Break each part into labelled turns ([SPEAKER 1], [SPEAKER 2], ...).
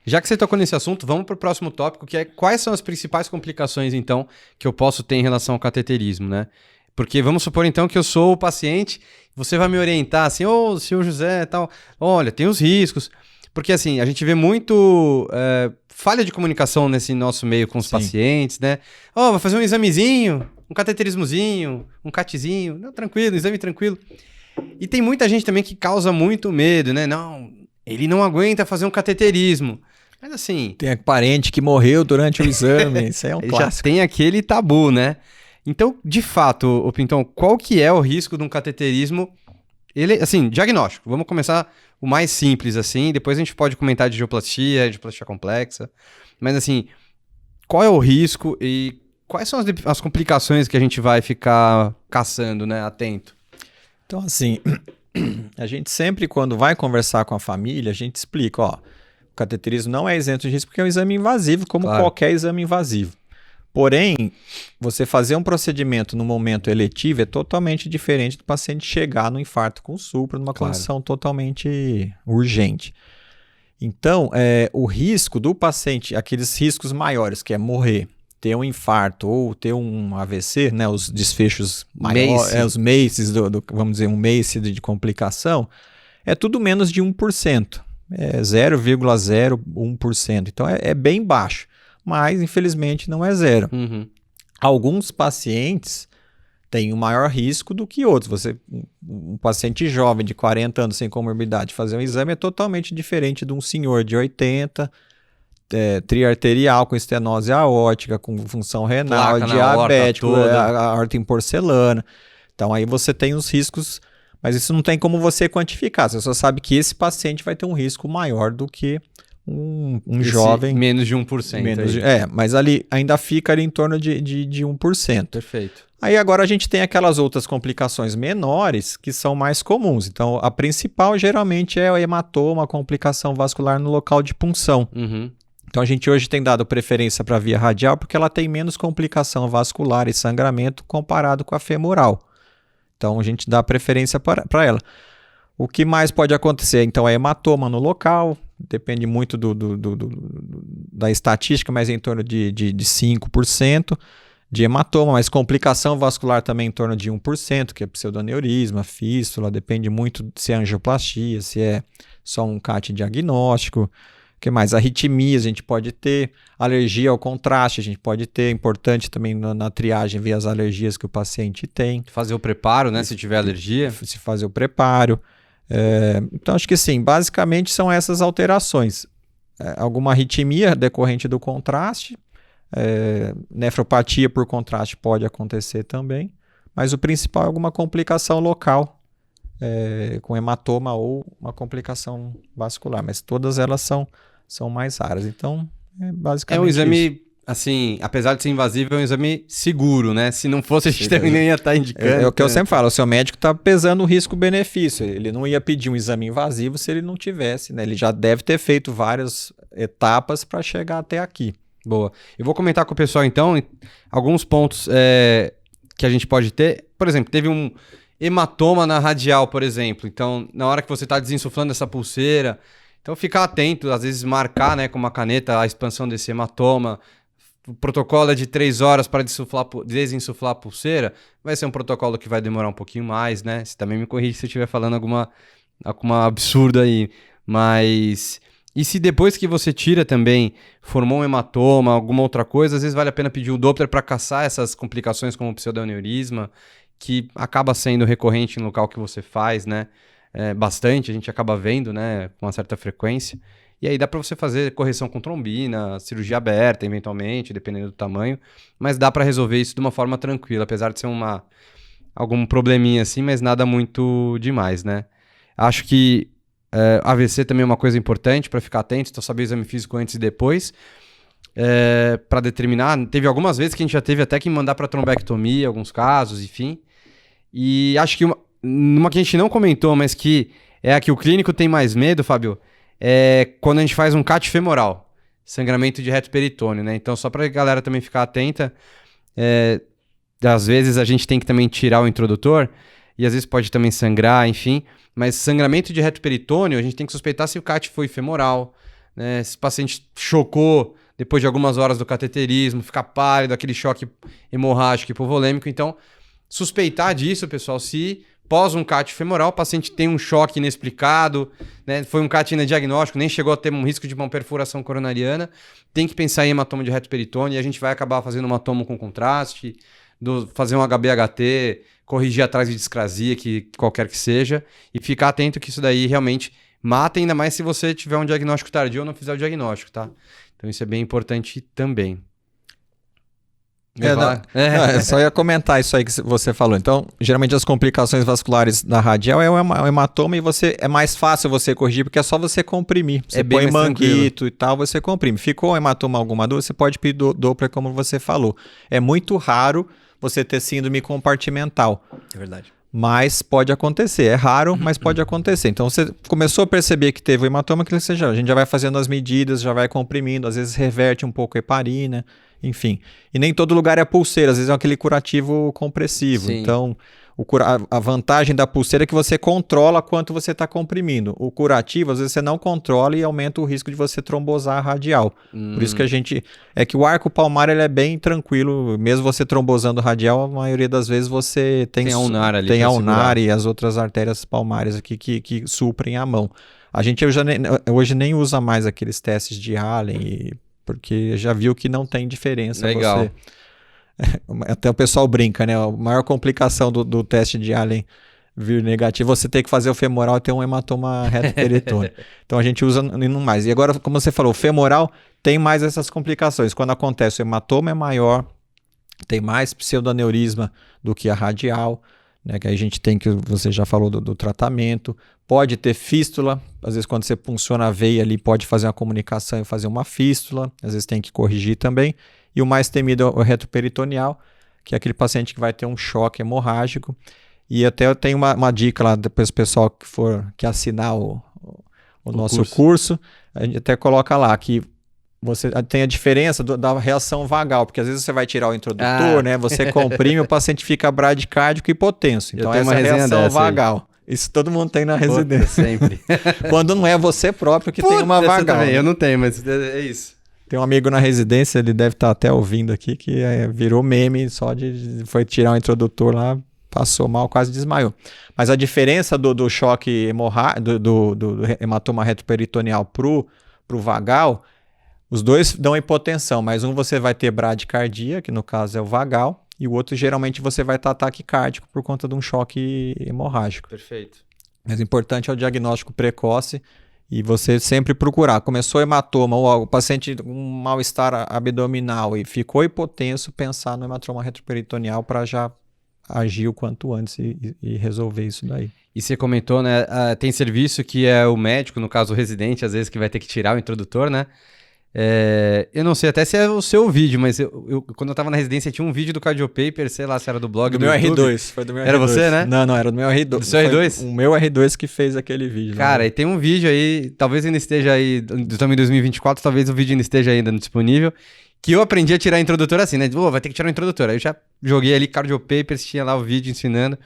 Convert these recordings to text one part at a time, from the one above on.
[SPEAKER 1] Já que você tocou nesse assunto, vamos para o próximo tópico, que é quais são as principais complicações, então, que eu posso ter em relação ao cateterismo, né? Porque vamos supor, então, que eu sou o paciente, você vai me orientar assim, senhor José, tal, olha, tem os riscos. Porque, assim, a gente vê muito falha de comunicação nesse nosso meio com os pacientes, né? Vai fazer um examezinho, um cateterismozinho, um CATzinho, não, tranquilo, exame tranquilo. E tem muita gente também que causa muito medo, né? Não, ele não aguenta fazer um cateterismo. Mas assim...
[SPEAKER 2] Tem parente que morreu durante o exame, isso aí é um clássico.
[SPEAKER 1] Já tem aquele tabu, né? Então, de fato, ô Pintão, qual que é o risco de um cateterismo? Ele, assim, diagnóstico. Vamos começar o mais simples, assim. Depois a gente pode comentar de angioplastia complexa. Mas, assim, qual é o risco e quais são as complicações que a gente vai ficar caçando, né? Atento.
[SPEAKER 2] Então, assim, a gente sempre, quando vai conversar com a família, a gente explica, o cateterismo não é isento de risco porque é um exame invasivo, como qualquer exame invasivo. Porém, você fazer um procedimento no momento eletivo é totalmente diferente do paciente chegar no infarto com supra, numa condição totalmente urgente. Então, o risco do paciente, aqueles riscos maiores, que é morrer, ter um infarto ou ter um AVC, né, os desfechos maiores, os MACEs, vamos dizer, um MACE de complicação, é tudo menos de 1%, é 0,01%. Então, é bem baixo. Mas, infelizmente, não é zero.
[SPEAKER 1] Uhum.
[SPEAKER 2] Alguns pacientes têm um maior risco do que outros. Um paciente jovem de 40 anos sem comorbidade fazer um exame é totalmente diferente de um senhor de 80, triarterial, com estenose aórtica, com função renal, diabético, a aorta em porcelana. Então, aí você tem os riscos, mas isso não tem como você quantificar. Você só sabe que esse paciente vai ter um risco maior do que um jovem...
[SPEAKER 1] Menos de 1%.
[SPEAKER 2] Mas ali ainda fica ali em torno de 1%.
[SPEAKER 1] Perfeito.
[SPEAKER 2] Aí agora a gente tem aquelas outras complicações menores que são mais comuns. Então a principal geralmente é o hematoma, a complicação vascular no local de punção.
[SPEAKER 1] Uhum.
[SPEAKER 2] Então a gente hoje tem dado preferência para a via radial porque ela tem menos complicação vascular e sangramento comparado com a femoral. Então a gente dá preferência para ela. O que mais pode acontecer? Então é hematoma no local, depende muito da estatística, mas em torno de 5% de hematoma, mas complicação vascular também em torno de 1%, que é pseudoneurisma, fístula, depende muito se é angioplastia, se é só um CAT diagnóstico. O que mais? Arritmias a gente pode ter, alergia ao contraste a gente pode ter, importante também na triagem ver as alergias que o paciente tem.
[SPEAKER 1] Fazer o preparo, né, se tiver alergia.
[SPEAKER 2] Se fazer o preparo. Então, acho que sim, basicamente são essas alterações. Alguma arritmia decorrente do contraste, nefropatia por contraste pode acontecer também, mas o principal é alguma complicação local, com hematoma ou uma complicação vascular, mas todas elas são mais raras. Então, basicamente
[SPEAKER 1] é um exame...
[SPEAKER 2] isso.
[SPEAKER 1] Assim, apesar de ser invasivo, é um exame seguro, né? Se não fosse, a gente também não ia estar indicando.
[SPEAKER 2] É o que eu sempre falo, o seu médico está pesando o risco-benefício. Ele não ia pedir um exame invasivo se ele não tivesse, né? Ele já deve ter feito várias etapas para chegar até aqui.
[SPEAKER 1] Boa. Eu vou comentar com o pessoal, então, alguns pontos que a gente pode ter. Por exemplo, teve um hematoma na radial, por exemplo. Então, na hora que você está desinsuflando essa pulseira, então ficar atento, às vezes marcar, né, com uma caneta a expansão desse hematoma. O protocolo é de 3 horas para desinsuflar a pulseira, vai ser um protocolo que vai demorar um pouquinho mais, né? Você também me corrige se eu estiver falando alguma absurda aí. Mas... E se depois que você tira também, formou um hematoma, alguma outra coisa, às vezes vale a pena pedir o Doppler para caçar essas complicações como o pseudoneurisma, que acaba sendo recorrente no local que você faz, né? Bastante, a gente acaba vendo, né? Com uma certa frequência. E aí dá para você fazer correção com trombina, cirurgia aberta, eventualmente, dependendo do tamanho. Mas dá para resolver isso de uma forma tranquila, apesar de ser algum probleminha assim, mas nada muito demais, né? Acho que AVC também é uma coisa importante para ficar atento, então saber o exame físico antes e depois. Para determinar, teve algumas vezes que a gente já teve até que mandar para trombectomia, alguns casos, enfim. E acho que uma que a gente não comentou, mas que é a que o clínico tem mais medo, Fábio, é quando a gente faz um CAT femoral, sangramento de reto peritônio, né? Então, só para a galera também ficar atenta, às vezes a gente tem que também tirar o introdutor, e às vezes pode também sangrar, enfim, mas sangramento de reto peritônio, a gente tem que suspeitar se o CAT foi femoral, né? Esse paciente chocou depois de algumas horas do cateterismo, fica pálido, aquele choque hemorrágico hipovolêmico. Então, suspeitar disso, pessoal, se pós um CAT femoral, o paciente tem um choque inexplicado, né? Foi um CAT inadiagnóstico, nem chegou a ter um risco de uma perfuração coronariana, tem que pensar em hematoma de reto peritônio, e a gente vai acabar fazendo uma tomo com contraste, fazer um HB-HT, corrigir atrás de discrasia, que qualquer que seja, e ficar atento que isso daí realmente mata, ainda mais se você tiver um diagnóstico tardio ou não fizer o diagnóstico, tá? Então isso é bem importante também.
[SPEAKER 2] Só ia comentar isso aí que você falou. Então, geralmente as complicações vasculares da radial é um hematoma e é mais fácil você corrigir, porque é só você comprimir. Você põe manguito e tal, você comprime. Ficou um hematoma alguma dor, você pode pedir Doppler, como você falou. É muito raro você ter síndrome compartimental.
[SPEAKER 1] É verdade.
[SPEAKER 2] Mas pode acontecer. É raro, mas pode acontecer. Então, você começou a perceber que teve o hematoma, a gente já vai fazendo as medidas, já vai comprimindo, às vezes reverte um pouco a heparina, enfim. E nem todo lugar é pulseira, às vezes é aquele curativo compressivo. Sim. Então, a vantagem da pulseira é que você controla quanto você está comprimindo. O curativo, às vezes você não controla e aumenta o risco de você trombosar a radial. Por isso que o arco palmar ele é bem tranquilo, mesmo você trombosando radial, a maioria das vezes você tem
[SPEAKER 1] a ulnar ali.
[SPEAKER 2] Tem a ulnar e as outras artérias palmares aqui que suprem a mão. A gente hoje nem usa mais aqueles testes de Allen, porque já viu que não tem diferença.
[SPEAKER 1] Legal.
[SPEAKER 2] Até o pessoal brinca, né? A maior complicação do teste de Allen vir negativo, você tem que fazer o femoral e ter um hematoma reto peritônio. Então a gente usa não mais. E agora, como você falou, o femoral tem mais essas complicações. Quando acontece o hematoma é maior, tem mais pseudoaneurisma do que a radial, né? Que a gente tem, que você já falou do tratamento. Pode ter fístula, às vezes quando você punciona a veia ali, pode fazer uma comunicação e fazer uma fístula, às vezes tem que corrigir também. E o mais temido é o retroperitoneal, que é aquele paciente que vai ter um choque hemorrágico. E até eu tenho uma dica lá, depois o pessoal que assinar o nosso curso, a gente até coloca lá que você tem a diferença da reação vagal, porque às vezes você vai tirar o introdutor, né? Você comprime, o paciente fica bradicárdico e hipotenso. Então essa é a reação vagal. Aí. Isso todo mundo tem na residência.
[SPEAKER 1] Sempre.
[SPEAKER 2] Quando não é você próprio que tem uma vagal.
[SPEAKER 1] Também. Eu não tenho, mas é isso.
[SPEAKER 2] Tem um amigo na residência, ele deve estar até ouvindo aqui, que virou meme só foi tirar o introdutor lá, passou mal, quase desmaiou. Mas a diferença do choque hemorrágico, do hematoma retroperitoneal pro vagal, os dois dão hipotensão, mas um você vai ter bradicardia, que no caso é o vagal, e o outro geralmente você vai estar ataque cardíaco por conta de um choque hemorrágico.
[SPEAKER 1] Perfeito.
[SPEAKER 2] Mas o importante é o diagnóstico precoce. E você sempre procurar. Começou hematoma, ou o paciente com um mal-estar abdominal e ficou hipotenso, pensar no hematoma retroperitoneal para já agir o quanto antes e resolver isso daí.
[SPEAKER 1] E você comentou, né? Tem serviço que é o médico, no caso o residente, às vezes que vai ter que tirar o introdutor, né? Eu não sei até se é o seu vídeo, mas quando eu tava na residência tinha um vídeo do Cardiopaper, sei lá se era do blog
[SPEAKER 2] do meu YouTube. R2, foi do meu R2.
[SPEAKER 1] Era você, né?
[SPEAKER 2] Não, era do meu R2.
[SPEAKER 1] Do seu R2?
[SPEAKER 2] O meu R2 que fez aquele vídeo.
[SPEAKER 1] Cara, e tem um vídeo aí, talvez ainda esteja aí, estamos em 2024, talvez o vídeo ainda esteja ainda disponível, que eu aprendi a tirar introdutor assim, né? Vai ter que tirar o introdutor. Aí eu já joguei ali Cardiopapers, tinha lá o vídeo ensinando.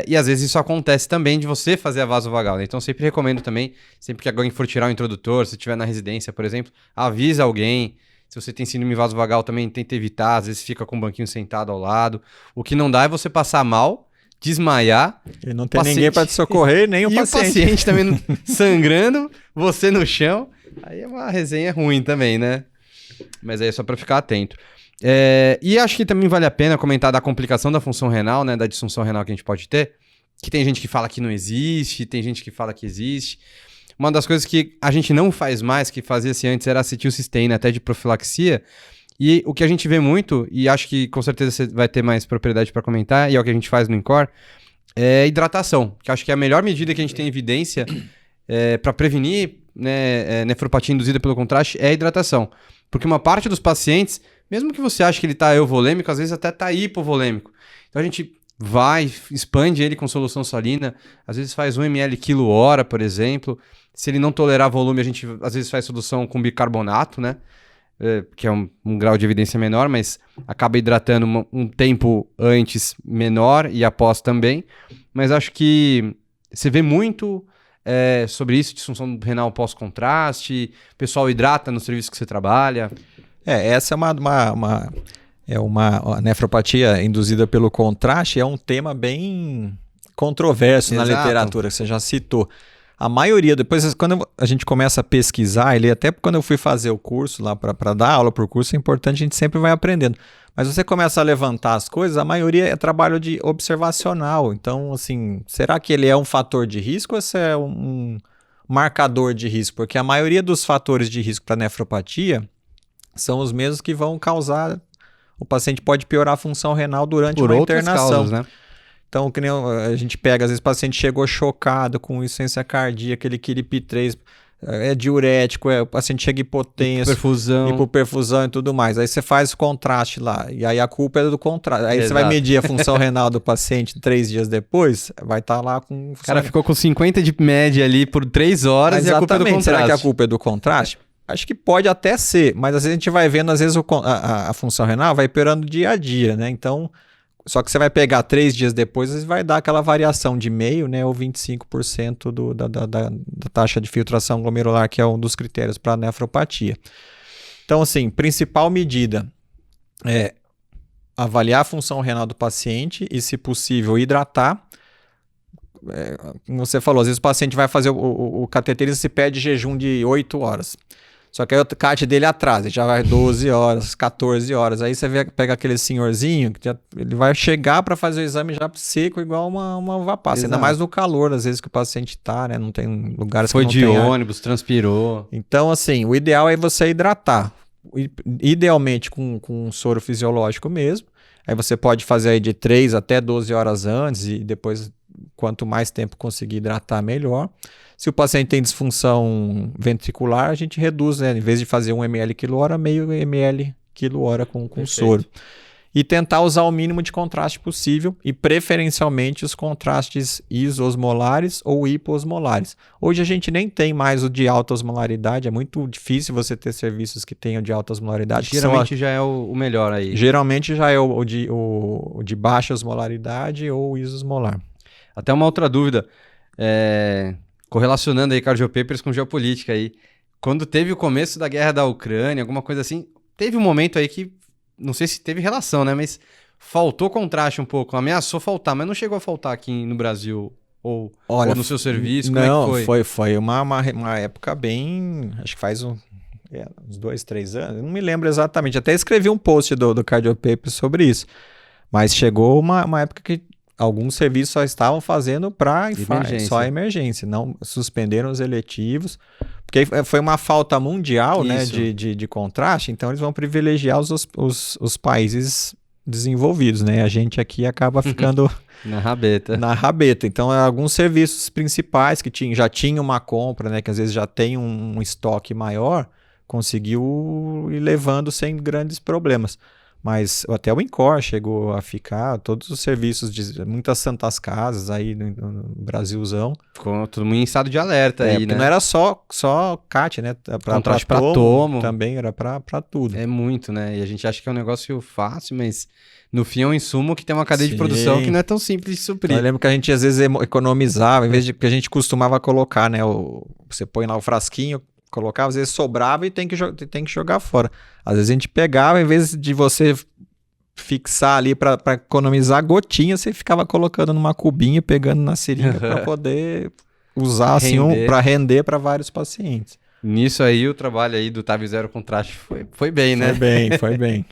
[SPEAKER 1] E às vezes isso acontece também de você fazer a vasovagal, né? Então sempre recomendo também, sempre que alguém for tirar o introdutor, se estiver na residência, por exemplo, avisa alguém. Se você tem síndrome vasovagal também tenta evitar, às vezes fica com um banquinho sentado ao lado. O que não dá é você passar mal, desmaiar.
[SPEAKER 2] E não tem ninguém para te socorrer, nem o paciente.
[SPEAKER 1] E o paciente também sangrando, você no chão. Aí é uma resenha ruim também, né? Mas aí é só para ficar atento. E acho que também vale a pena comentar da complicação da função renal, né, da disfunção renal que a gente pode ter, que tem gente que fala que não existe, tem gente que fala que existe. Uma das coisas que a gente não faz mais, que fazia-se antes, era acetilcisteína, até de profilaxia, e o que a gente vê muito, e acho que com certeza você vai ter mais propriedade para comentar, e é o que a gente faz no INCOR, é hidratação, que acho que é a melhor medida que a gente tem evidência para prevenir, né, nefropatia induzida pelo contraste, é a hidratação. Porque uma parte dos pacientes, mesmo que você ache que ele está euvolêmico, às vezes até está hipovolêmico. Então a gente vai, expande ele com solução salina, às vezes faz 1 ml quilo-hora, por exemplo. Se ele não tolerar volume, a gente às vezes faz solução com bicarbonato, né? Que é um grau de evidência menor, mas acaba hidratando um tempo antes menor e após também. Mas acho que você vê muito sobre isso, disfunção renal pós-contraste? O pessoal hidrata no serviço que você trabalha?
[SPEAKER 2] Essa é uma nefropatia induzida pelo contraste, é um tema bem controverso na literatura, que você já citou. A maioria, depois quando a gente começa a pesquisar, até quando eu fui fazer o curso lá para dar aula por curso, é importante, a gente sempre vai aprendendo. Mas você começa a levantar as coisas, a maioria é trabalho de observacional. Então, assim, será que ele é um fator de risco ou se é um marcador de risco? Porque a maioria dos fatores de risco para nefropatia são os mesmos que vão causar... O paciente pode piorar a função renal durante uma internação.
[SPEAKER 1] Causas, né?
[SPEAKER 2] Então, que nem a gente pega, às vezes o paciente chegou chocado com insuficiência cardíaca, aquele KIRIP3 é diurético, o paciente chega hipotenso, hipoperfusão e tudo mais. Aí você faz o contraste lá, e aí a culpa é do contraste. Aí Você vai medir a função renal do paciente 3 dias depois, vai estar lá com...
[SPEAKER 1] O cara ficou com 50 de média ali por 3 horas e a culpa é do contraste.
[SPEAKER 2] Será que a culpa é do contraste? Acho que pode até ser, mas às vezes a gente vai vendo, às vezes a função renal vai piorando dia a dia, né? Então, só que você vai pegar 3 dias depois e vai dar aquela variação de meio, né? Ou 25% da taxa de filtração glomerular, que é um dos critérios para nefropatia. Então, assim, principal medida é avaliar a função renal do paciente e, se possível, hidratar. Como você falou, às vezes o paciente vai fazer o cateterismo e se pede jejum de 8 horas. Só que aí o CAT dele atrasa, já vai 12 horas, 14 horas. Aí você pega aquele senhorzinho, que ele vai chegar para fazer o exame já seco, igual uma uva passa. Ainda mais no calor, às vezes, que o paciente está, né? Não tem lugares que não tem.
[SPEAKER 1] Foi de ônibus, transpirou.
[SPEAKER 2] Então, assim, o ideal é você hidratar. Idealmente com um soro fisiológico mesmo. Aí você pode fazer aí de 3 até 12 horas antes e depois, quanto mais tempo conseguir hidratar, melhor. Se o paciente tem disfunção ventricular, a gente reduz, né? Em vez de fazer 1 ml quilo-hora, meio ml quilo-hora com soro. E tentar usar o mínimo de contraste possível e preferencialmente os contrastes isosmolares ou hiposmolares. Hoje a gente nem tem mais o de alta osmolaridade, é muito difícil você ter serviços que tenham de alta osmolaridade.
[SPEAKER 1] Geralmente já é o melhor aí.
[SPEAKER 2] Geralmente já é o de baixa osmolaridade ou isosmolar.
[SPEAKER 1] Até uma outra dúvida, correlacionando aí cardiopapers com geopolítica aí. Quando teve o começo da guerra da Ucrânia, alguma coisa assim, teve um momento aí que, não sei se teve relação, né? Mas faltou contraste um pouco, ameaçou faltar, mas não chegou a faltar aqui no Brasil ou no seu serviço? Como
[SPEAKER 2] não,
[SPEAKER 1] é que foi?
[SPEAKER 2] Foi uma época bem, acho que faz uns 2, 3 anos, não me lembro exatamente. Até escrevi um post do Cardiopapers sobre isso. Mas chegou uma época que alguns serviços só estavam fazendo para só emergência, não suspenderam os eletivos, porque foi uma falta mundial, né, de contraste, então eles vão privilegiar os países desenvolvidos, né? A gente aqui acaba ficando
[SPEAKER 1] na rabeta.
[SPEAKER 2] Então, alguns serviços principais que já tinham uma compra, né, que às vezes já tem um estoque maior, conseguiu ir levando sem grandes problemas. Mas até o INCOR chegou a ficar, todos os serviços de muitas santas casas aí no Brasilzão.
[SPEAKER 1] Ficou todo mundo em estado de alerta aí, né?
[SPEAKER 2] Não era só CAT, né?
[SPEAKER 1] Contraste para tomo.
[SPEAKER 2] Também era para tudo.
[SPEAKER 1] É muito, né? E a gente acha que é um negócio fácil, mas no fim é um insumo que tem uma cadeia de produção que não é tão simples de suprir.
[SPEAKER 2] Eu lembro que a gente às vezes economizava, em vez de que a gente costumava colocar, né? Você põe lá o frasquinho, colocava, às vezes sobrava e tem que jogar fora. Às vezes a gente pegava, em vez de você fixar ali para economizar gotinha, você ficava colocando numa cubinha, pegando na seringa para poder usar assim para render para vários pacientes.
[SPEAKER 1] Nisso aí o trabalho aí do TAV Zero Contraste foi bem, né?
[SPEAKER 2] Foi bem.